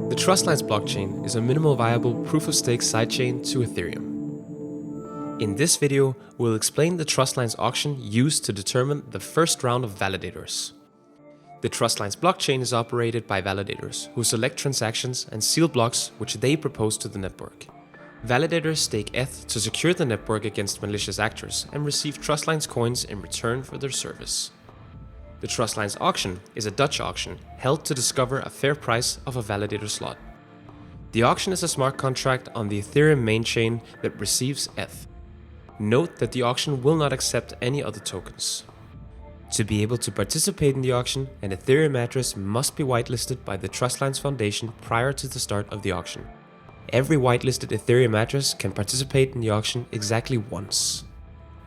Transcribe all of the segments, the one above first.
The Trustlines blockchain is a minimal viable proof-of-stake sidechain to Ethereum. In this video, we'll explain the Trustlines auction used to determine the first round of validators. The Trustlines blockchain is operated by validators who select transactions and seal blocks which they propose to the network. Validators stake ETH to secure the network against malicious actors and receive Trustlines coins in return for their service. The Trustlines auction is a Dutch auction held to discover a fair price of a validator slot. The auction is a smart contract on the Ethereum main chain that receives ETH. Note that the auction will not accept any other tokens. To be able to participate in the auction, an Ethereum address must be whitelisted by the Trustlines Foundation prior to the start of the auction. Every whitelisted Ethereum address can participate in the auction exactly once.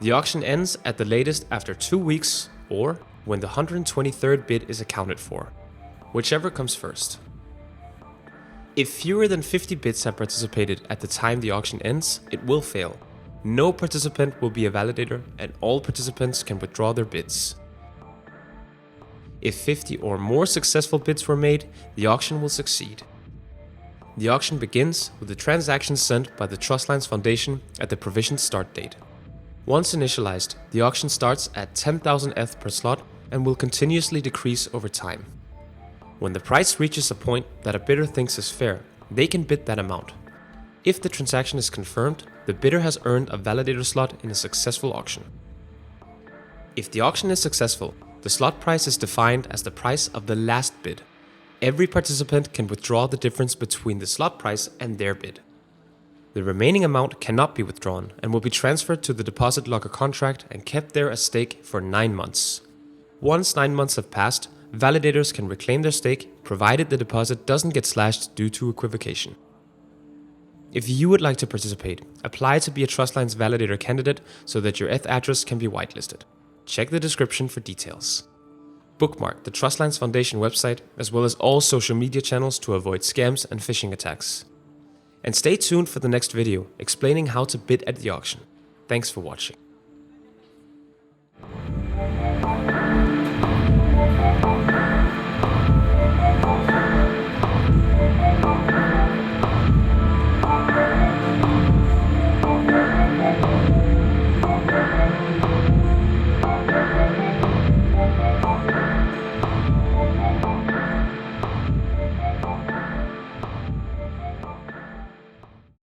The auction ends at the latest after 2 weeks or when the 123rd bid is accounted for, whichever comes first. If fewer than 50 bids have participated at the time the auction ends, it will fail. No participant will be a validator and all participants can withdraw their bids. If 50 or more successful bids were made, the auction will succeed. The auction begins with the transactions sent by the Trustlines Foundation at the provisioned start date. Once initialized, the auction starts at 10,000 ETH per slot and will continuously decrease over time. When the price reaches a point that a bidder thinks is fair, they can bid that amount. If the transaction is confirmed, the bidder has earned a validator slot in a successful auction. If the auction is successful, the slot price is defined as the price of the last bid. Every participant can withdraw the difference between the slot price and their bid. The remaining amount cannot be withdrawn and will be transferred to the deposit locker contract and kept there as stake for 9 months. Once 9 months have passed, validators can reclaim their stake, provided the deposit doesn't get slashed due to equivocation. If you would like to participate, apply to be a Trustlines Validator candidate so that your ETH address can be whitelisted. Check the description for details. Bookmark the Trustlines Foundation website as well as all social media channels to avoid scams and phishing attacks. And stay tuned for the next video explaining how to bid at the auction. Thanks for watching.